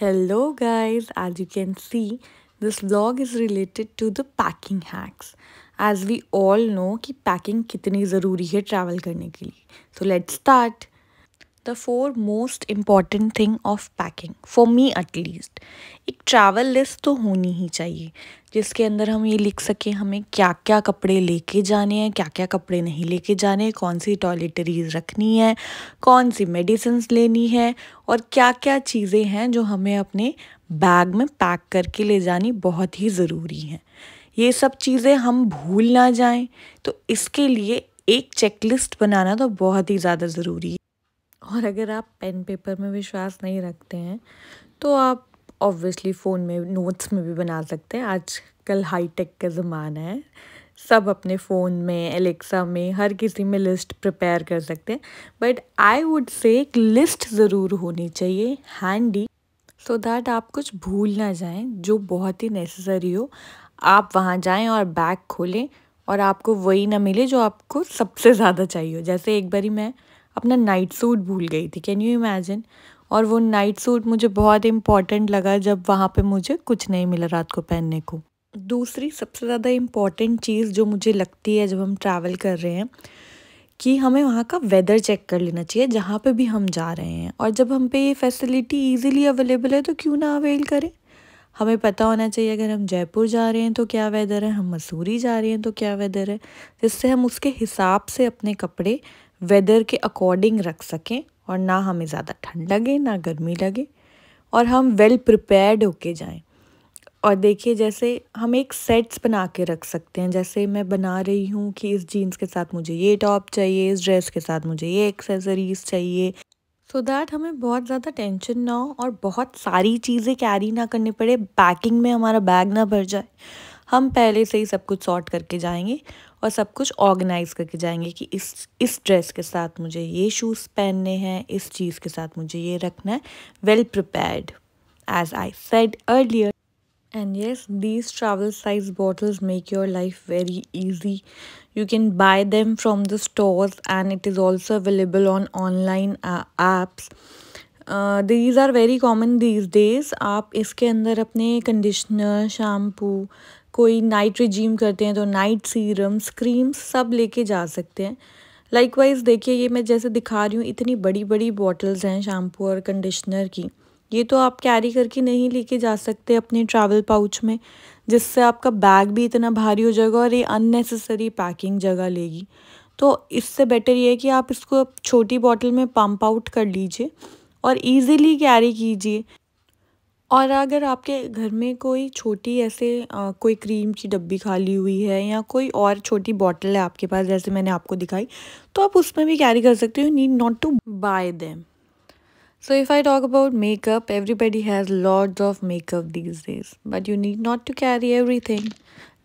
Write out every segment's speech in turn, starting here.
Hello, guys. As you can see, this vlog is related to the packing hacks. As we all know कि packing कितनी ज़रूरी है travel करने के लिए. So let's start. The four most important thing of packing, for me at least, एक travel list तो होनी ही चाहिए जिसके अंदर हम ये लिख सकें हमें क्या क्या कपड़े लेके जाने हैं, क्या क्या कपड़े नहीं लेके जाने हैं, कौन सी टॉयलेटरीज रखनी है, कौन सी मेडिसिन्स लेनी है और क्या क्या चीज़ें हैं जो हमें अपने बैग में पैक करके ले जानी बहुत ही ज़रूरी हैं। ये सब चीज़ें हम भूल ना जाएं, तो इसके लिए एक चेकलिस्ट बनाना तो बहुत ही ज़्यादा ज़रूरी है। और अगर आप पेन पेपर में विश्वास नहीं रखते हैं तो आप ऑब्वियसली फ़ोन में नोट्स में भी बना सकते हैं। आजकल हाई टेक का ज़माना है, सब अपने फ़ोन में, एलेक्सा में, हर किसी में लिस्ट प्रिपेयर कर सकते हैं। बट आई वुड से एक लिस्ट ज़रूर होनी चाहिए हैंडी, सो दैट आप कुछ भूल ना जाएं जो बहुत ही नेसेसरी हो। आप वहाँ जाएं और बैग खोलें और आपको वही ना मिले जो आपको सबसे ज़्यादा चाहिए हो। जैसे एक बारी मैं अपना नाइट सूट भूल गई थी, कैन यू इमेजिन। और वो नाइट सूट मुझे बहुत इम्पॉर्टेंट लगा जब वहाँ पे मुझे कुछ नहीं मिला रात को पहनने को। दूसरी सबसे ज़्यादा इम्पॉर्टेंट चीज़ जो मुझे लगती है जब हम ट्रैवल कर रहे हैं कि हमें वहाँ का वेदर चेक कर लेना चाहिए जहाँ पे भी हम जा रहे हैं। और जब हम पे ये फैसिलिटी ईज़िली अवेलेबल है तो क्यों ना अवेल करें। हमें पता होना चाहिए अगर हम जयपुर जा रहे हैं तो क्या वेदर है, हम मसूरी जा रहे हैं तो क्या वेदर है, जिससे हम उसके हिसाब से अपने कपड़े वेदर के अकॉर्डिंग रख सकें और ना हमें ज़्यादा ठंड लगे ना गर्मी लगे और हम वेल प्रिपेयर्ड होके जाएं। और देखिए जैसे हम एक सेट्स बना के रख सकते हैं, जैसे मैं बना रही हूँ कि इस जीन्स के साथ मुझे ये टॉप चाहिए, इस ड्रेस के साथ मुझे ये एक्सेसरीज चाहिए, सो दैट हमें बहुत ज़्यादा टेंशन ना हो और बहुत सारी चीज़ें कैरी ना करनी पड़े, पैकिंग में हमारा बैग ना भर जाए। हम पहले से ही सब कुछ सॉर्ट करके जाएंगे और सब कुछ ऑर्गेनाइज करके जाएंगे कि इस ड्रेस के साथ मुझे ये शूज़ पहनने हैं, इस चीज़ के साथ मुझे ये रखना है। Well prepared, as I said earlier. And yes, these travel size bottles make your life very easy. You can buy them from the stores and it is also available on online apps. These are very common these days. आप इसके अंदर अपने conditioner, shampoo, कोई night regime करते हैं तो night serums, creams सब लेके जा सकते हैं। लाइकवाइज देखिए ये मैं जैसे दिखा रही हूँ, इतनी बड़ी बड़ी बॉटल्स हैं शैम्पू और कंडीशनर की। ये तो आप कैरी करके नहीं लेके जा सकते अपने ट्रैवल पाउच में, जिससे आपका बैग भी इतना भारी हो जाएगा और ये अननेसेसरी पैकिंग जगह लेगी। तो इससे बेटर ये है कि आप इसको छोटी बॉटल में पम्प आउट कर लीजिए और इजीली कैरी कीजिए। और अगर आपके घर में कोई छोटी ऐसे कोई क्रीम की डब्बी खाली हुई है या कोई और छोटी बॉटल है आपके पास जैसे मैंने आपको दिखाई, तो आप उसमें भी कैरी कर सकते हो। You need not to buy them. So if I talk about makeup, everybody has lots of makeup these days, but you need not to carry everything.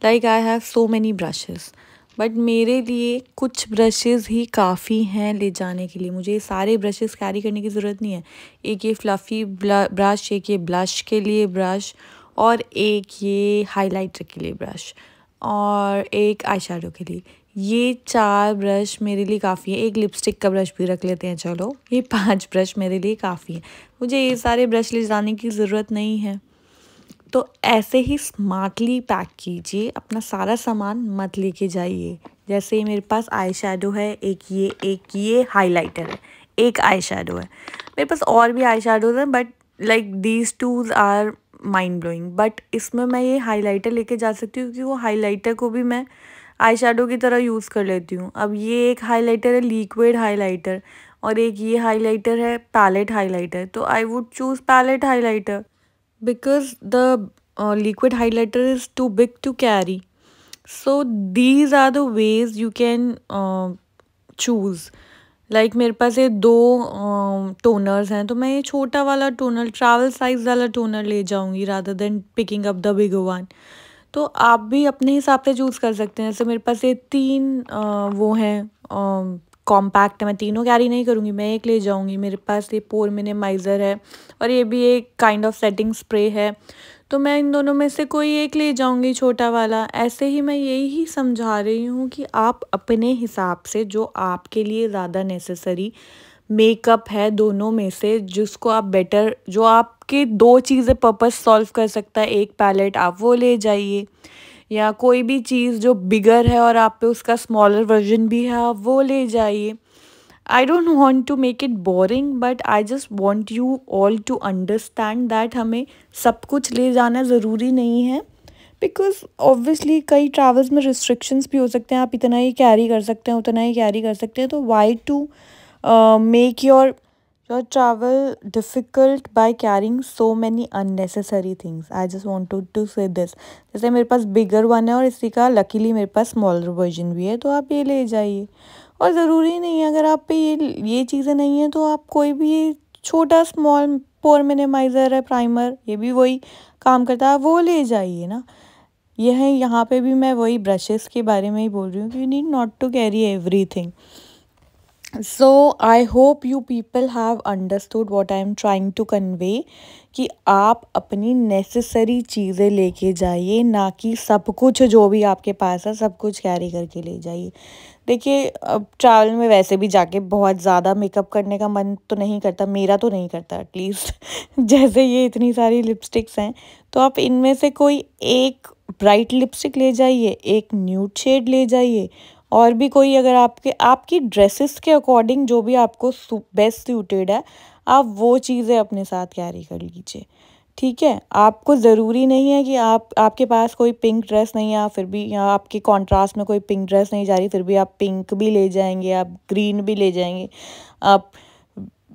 Like I have so many brushes, but मेरे लिए कुछ brushes ही काफ़ी हैं ले जाने के लिए। मुझे ये सारे ब्रशेज़ कैरी करने की ज़रूरत नहीं है। एक ये फ्लफ़ी ब्रश, एक ये ब्लश के लिए ब्रश और एक ये हाइलाइटर के लिए ब्रश और एक आई शेडो के लिए। ये 4 ब्रश मेरे लिए काफ़ी है। एक लिपस्टिक का ब्रश भी रख लेते हैं चलो। ये 5 ब्रश मेरे लिए काफ़ी है। मुझे ये सारे ब्रश ले जाने की ज़रूरत नहीं है। तो ऐसे ही स्मार्टली पैक कीजिए, अपना सारा सामान मत लेके जाइए। जैसे मेरे पास आई शेडो है, एक ये हाइलाइटर है, एक आई शेडो है। मेरे पास और भी आई शेडोज़ हैं but like these twos are mind blowing. But इसमें मैं ये हाइलाइटर लेके जा सकती हूँ क्योंकि वो हाइलाइटर को भी मैं आई शेडो की तरह यूज़ कर लेती हूँ। अब ये एक हाइलाइटर है लिक्विड हाइलाइटर और एक ये हाइलाइटर है पैलेट हाइलाइटर, तो I would choose palette highlighter because the liquid highlighter is too big to carry. So these are the ways you can choose. Like मेरे पास ये 2 टोनर्स हैं तो मैं ये छोटा वाला टोनर, ट्रैवल साइज वाला टोनर ले जाऊंगी rather than picking up the bigger one. तो आप भी अपने हिसाब से चूज़ कर सकते हैं। जैसे मेरे पास ये 3 वो हैं कॉम्पैक्ट है, मैं तीनों कैरी नहीं करूँगी, मैं एक ले जाऊँगी। मेरे पास ये पोर मिनिमाइज़र है और ये भी एक काइंड ऑफ सेटिंग स्प्रे है, तो मैं इन दोनों में से कोई एक ले जाऊँगी छोटा वाला। ऐसे ही मैं यही समझा रही हूँ कि आप अपने हिसाब से जो आपके लिए ज़्यादा नेसेसरी मेकअप है, दोनों में से जिसको आप बेटर, जो आपके दो चीज़ें पर्पस सॉल्व कर सकता है, एक पैलेट आप वो ले जाइए, या कोई भी चीज़ जो बिगर है और आप पे उसका स्मॉलर वर्जन भी है आप वो ले जाइए। I don't want to make it boring, but I just want you all to understand that हमें सब कुछ ले जाना ज़रूरी नहीं है, बिकॉज ऑब्वियसली कई ट्रैवल्स में रिस्ट्रिक्शंस भी हो सकते हैं, आप इतना ही कैरी कर सकते हैं, उतना ही कैरी कर सकते हैं, तो why to make your travel difficult by carrying so many unnecessary things. I just wanted to say this. जैसे मेरे पास बिगर वन है और इसी का लकीली मेरे पास स्मॉलर वर्जन भी है, तो आप ये ले जाइए। और ज़रूरी नहीं है, अगर आप पे ये चीज़ें नहीं हैं तो आप कोई भी छोटा स्मॉल पोर मिनिमाइज़र है, प्राइमर, ये भी वही काम करता है, वो ले जाइए ना। यह यहाँ पे भी मैं वही ब्रशेस के बारे में ही बोल रही हूँ कि you need not to carry everything. So I hope you people have understood what I am trying to convey, कि आप अपनी नेसेसरी चीज़ें लेके जाइए, ना कि सब कुछ जो भी आपके पास है सब कुछ कैरी करके ले जाइए। देखिए, अब ट्रैवल में वैसे भी जाके बहुत ज़्यादा मेकअप करने का मन तो नहीं करता, मेरा तो नहीं करता एटलीस्ट। जैसे ये इतनी सारी लिपस्टिक्स हैं, तो आप इनमें से कोई एक ब्राइट लिपस्टिक ले जाइए, एक न्यूड शेड ले जाइए, और भी कोई अगर आपकी ड्रेसेस के अकॉर्डिंग जो भी आपको बेस्ट सूटेड है, आप वो चीज़ें अपने साथ कैरी कर लीजिए। ठीक है, आपको ज़रूरी नहीं है कि आपके पास कोई पिंक ड्रेस नहीं है, फिर भी, या आपके कॉन्ट्रास्ट में कोई पिंक ड्रेस नहीं जा रही, फिर भी आप पिंक भी ले जाएंगे, आप ग्रीन भी ले जाएंगे, आप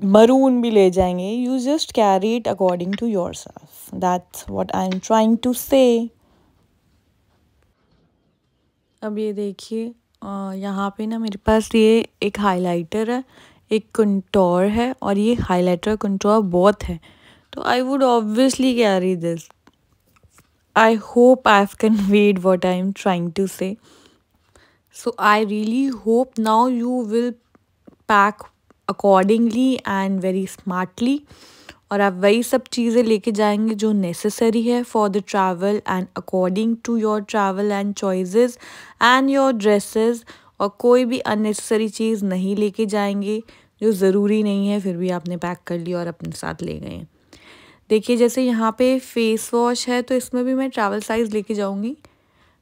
मरून भी ले जाएंगे। You just carry it according to your self, that's what I am trying to say. अब ये देखिए, यहाँ पे ना मेरे पास ये एक हाइलाइटर है, एक कंटूर है, और ये हाइलाइटर कंटूर बहुत है, तो I would obviously carry this. I hope I have conveyed what I am trying to say. So I really hope now you will pack accordingly and very smartly, और आप वही सब चीज़ें लेके जाएंगे जो नेसेसरी है for the travel and according to your travel and choices and your dresses, और कोई भी अननेसेसरी चीज़ नहीं लेके जाएंगे जो ज़रूरी नहीं है, फिर भी आपने पैक कर लिया और अपने साथ ले गए। देखिए, जैसे यहाँ पे फेस वॉश है, तो इसमें भी मैं ट्रैवल साइज़ लेके जाऊँगी।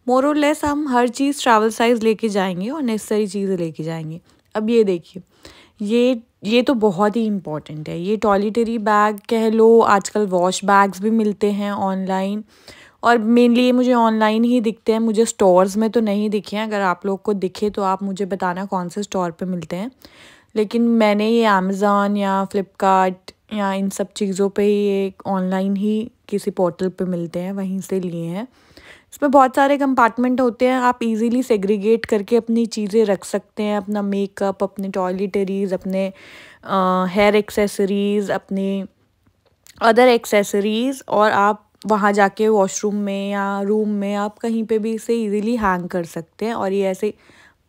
मोर और लेस हम हर चीज़ ट्रैवल साइज़ लेके जाएंगे और नेसेसरी चीज़ें लेके जाएंगे। अब ये देखिए, ये तो बहुत ही इम्पॉर्टेंट है, ये टॉयलेटरी बैग कह लो, आजकल वॉश बैग्स भी मिलते हैं ऑनलाइन, और मेनली ये मुझे ऑनलाइन ही दिखते हैं, मुझे स्टोर्स में तो नहीं दिखे हैं। अगर आप लोग को दिखे तो आप मुझे बताना कौन से स्टोर पे मिलते हैं, लेकिन मैंने ये अमेज़ॉन या फ्लिपकार्ट या इन सब चीज़ों पे ये ऑनलाइन ही किसी पोर्टल पे मिलते हैं, वहीं से लिए हैं। इसमें बहुत सारे कंपार्टमेंट होते हैं, आप इजीली सेग्रीगेट करके अपनी चीज़ें रख सकते हैं, अपना मेकअप, अपने टॉयलेटरीज़, अपने हेयर एक्सेसरीज़, अपने अदर एक्सेसरीज़, और आप वहाँ जाके वॉशरूम में या रूम में आप कहीं पे भी इसे इजीली हैंग कर सकते हैं, और ये ऐसे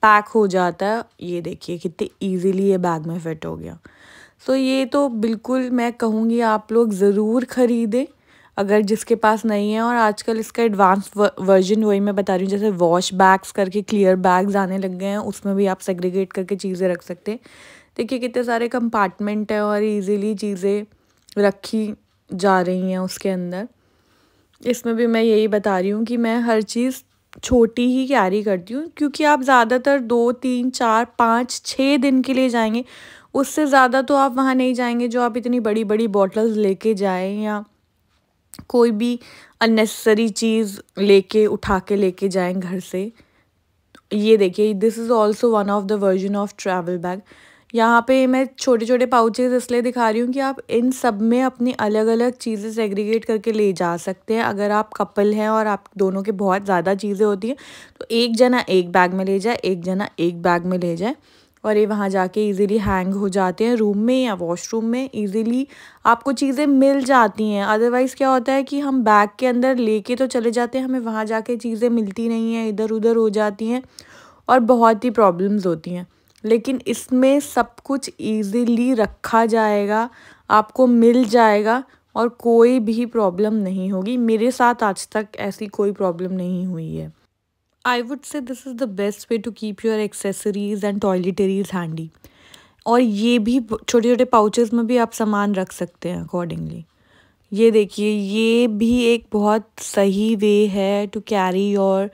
पैक हो जाता है। ये देखिए कितने इजीली ये बैग में फिट हो गया। सो ये तो बिल्कुल मैं कहूँगी आप लोग ज़रूर ख़रीदें अगर जिसके पास नहीं है। और आजकल इसका एडवांस वर्जन वही मैं बता रही हूँ, जैसे वॉश बैग्स करके क्लियर बैग्स आने लग गए हैं, उसमें भी आप सेग्रीगेट करके चीज़ें रख सकते हैं। देखिए कितने सारे कंपार्टमेंट हैं और इजीली चीज़ें रखी जा रही हैं उसके अंदर। इसमें भी मैं यही बता रही हूँ कि मैं हर चीज़ छोटी ही कैरी करती हूँ, क्योंकि आप ज़्यादातर 2 3 4 5 6 दिन के लिए जाएंगे, उससे ज़्यादा तो आप वहाँ नहीं जाएंगे जो आप इतनी बड़ी बड़ी बॉटल्स लेके जाएं, या कोई भी अननेसेसरी चीज़ लेके उठा के लेके जाएं घर से। ये देखिए, this is also one of the version of travel bag. यहाँ पे मैं छोटे छोटे पाउचेस इसलिए दिखा रही हूँ कि आप इन सब में अपनी अलग अलग चीज़ें सेग्रीगेट करके ले जा सकते हैं। अगर आप कपल हैं और आप दोनों के बहुत ज़्यादा चीज़ें होती हैं, तो एक जना एक बैग में ले जाए, एक जना एक बैग में ले जाए, और ये वहाँ जाके इजीली हैंग हो जाते हैं रूम में या वॉशरूम में, इजीली आपको चीज़ें मिल जाती हैं। अदरवाइज़ क्या होता है कि हम बैग के अंदर लेके तो चले जाते हैं, हमें वहाँ जाके चीज़ें मिलती नहीं हैं, इधर उधर हो जाती हैं और बहुत ही प्रॉब्लम्स होती हैं। लेकिन इसमें सब कुछ इजीली रखा जाएगा, आपको मिल जाएगा और कोई भी प्रॉब्लम नहीं होगी। मेरे साथ आज तक ऐसी कोई प्रॉब्लम नहीं हुई है। I would say this is the best way to keep your accessories and toiletries handy. और ये भी छोटे छोटे पाउचेस में भी आप सामान रख सकते हैं अकॉर्डिंगली। ये देखिए, ये भी एक बहुत सही वे है to carry your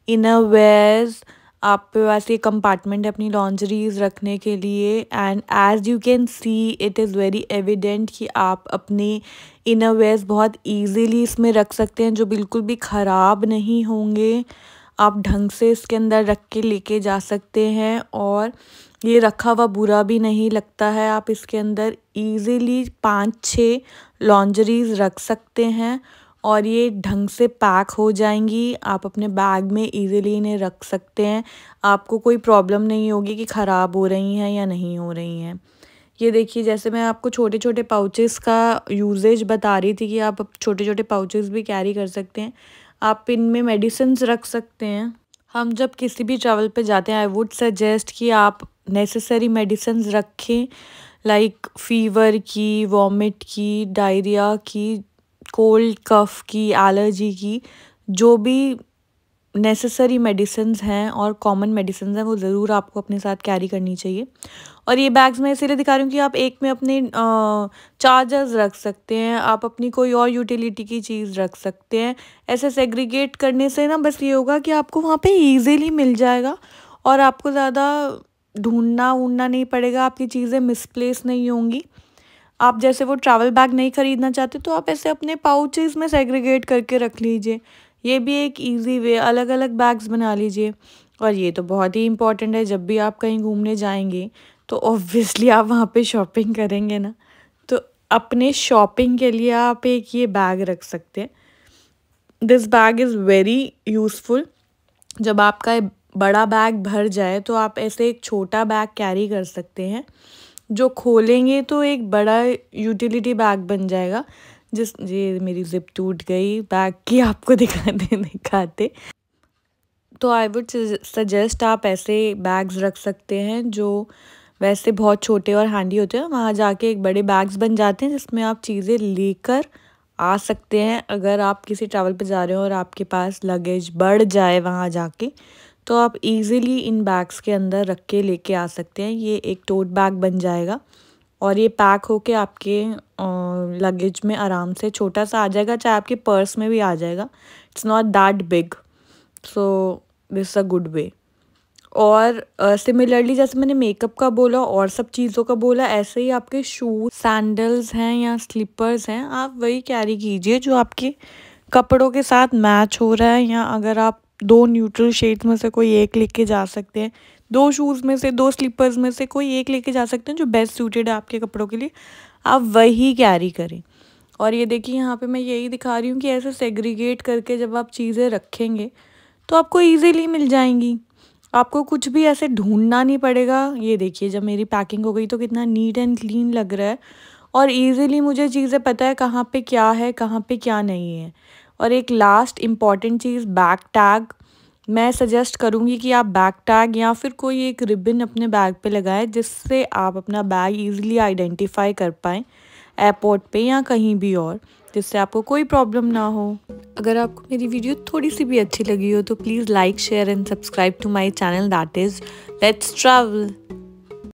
inner wears. आप पे पास ये कंपार्टमेंट है अपनी लॉन्जरीज रखने के लिए, and as you can see it is very evident कि आप अपने इनर वेयर्स बहुत इजीली इसमें रख सकते हैं, जो बिल्कुल भी ख़राब नहीं होंगे। आप ढंग से इसके अंदर रख के लेके जा सकते हैं, और ये रखा हुआ बुरा भी नहीं लगता है। आप इसके अंदर इजीली 5-6 लॉन्जरीज रख सकते हैं, और ये ढंग से पैक हो जाएंगी। आप अपने बैग में इजीली इन्हें रख सकते हैं। आपको कोई प्रॉब्लम नहीं होगी कि ख़राब हो रही हैं या नहीं हो रही हैं। ये देखिए, जैसे मैं आपको छोटे छोटे पाउचेस का यूजेज बता रही थी कि आप छोटे छोटे पाउचेस भी कैरी कर सकते हैं। आप इनमें मेडिसिन्स रख सकते हैं। हम जब किसी भी ट्रैवल पे जाते हैं, आई वुड सजेस्ट कि आप नेसेसरी मेडिसिन्स रखें, लाइक फ़ीवर की, वॉमिट की, डायरिया की, कोल्ड कफ़ की, एलर्जी की, जो भी नेसेसरी मेडिसिन्स हैं और कॉमन मेडिसिन्स हैं वो ज़रूर आपको अपने साथ कैरी करनी चाहिए। और ये बैग्स मैं इसीलिए दिखा रही हूँ कि आप एक में अपने चार्जर्स रख सकते हैं, आप अपनी कोई और यूटिलिटी की चीज़ रख सकते हैं। ऐसे सेग्रीगेट करने से ना बस ये होगा कि आपको वहाँ पे ईज़िली मिल जाएगा, और आपको ज़्यादा ढूंढना वूढना नहीं पड़ेगा, आपकी चीज़ें मिसप्लेस नहीं होंगी। आप जैसे वो ट्रैवल बैग नहीं ख़रीदना चाहते तो आप ऐसे अपने पाउचेस में सेग्रीगेट करके रख लीजिए। ये भी एक इजी वे, अलग अलग बैग्स बना लीजिए। और ये तो बहुत ही इम्पॉर्टेंट है, जब भी आप कहीं घूमने जाएंगे तो ऑब्वियसली आप वहाँ पे शॉपिंग करेंगे ना, तो अपने शॉपिंग के लिए आप एक ये बैग रख सकते हैं। This bag is very useful. जब आपका बड़ा बैग भर जाए तो आप ऐसे एक छोटा बैग कैरी कर सकते हैं, जो खोलेंगे तो एक बड़ा यूटिलिटी बैग बन जाएगा। ये मेरी जिप टूट गई बैग की, आपको दिखाते। तो आई वुड सजेस्ट आप ऐसे बैग्स रख सकते हैं जो वैसे बहुत छोटे और हैंडी होते हैं, वहाँ जाके एक बड़े बैग्स बन जाते हैं जिसमें आप चीज़ें लेकर आ सकते हैं। अगर आप किसी ट्रैवल पे जा रहे हो और आपके पास लगेज बढ़ जाए वहाँ जाके, तो आप इजीली इन बैग्स के अंदर रख के लेके आ सकते हैं। ये एक टोट बैग बन जाएगा और ये पैक होके आपके लगेज में आराम से छोटा सा आ जाएगा, चाहे आपके पर्स में भी आ जाएगा। It's not that big, so this a good way. और सिमिलरली जैसे मैंने मेकअप का बोला और सब चीज़ों का बोला, ऐसे ही आपके शूज, सैंडल्स हैं या स्लीपर्स हैं, आप वही कैरी कीजिए जो आपके कपड़ों के साथ मैच हो रहा है। या अगर आप 2 न्यूट्रल शेड्स में से कोई एक लेके जा सकते हैं, 2 शूज़ में से, 2 स्लीपर्स में से कोई एक लेके जा सकते हैं जो बेस्ट सूटेड है आपके कपड़ों के लिए, आप वही कैरी करें। और ये देखिए, यहाँ पे मैं यही दिखा रही हूँ कि ऐसे सेग्रीगेट करके जब आप चीज़ें रखेंगे तो आपको ईज़िली मिल जाएंगी, आपको कुछ भी ऐसे ढूंढना नहीं पड़ेगा। ये देखिए, जब मेरी पैकिंग हो गई तो कितना नीट एंड क्लीन लग रहा है, और इजीली मुझे चीज़ें पता है कहाँ पे क्या है, कहाँ पे क्या नहीं है। और एक लास्ट इम्पॉर्टेंट चीज़, बैग टैग। मैं सजेस्ट करूँगी कि आप बैग टैग या फिर कोई एक रिबन अपने बैग पे लगाएं, जिससे आप अपना बैग इजीली आइडेंटिफाई कर पाएँ एयरपोर्ट पे या कहीं भी और, जिससे आपको कोई प्रॉब्लम ना हो। अगर आपको मेरी वीडियो थोड़ी सी भी अच्छी लगी हो तो please like, share and subscribe to my channel, that is let's travel.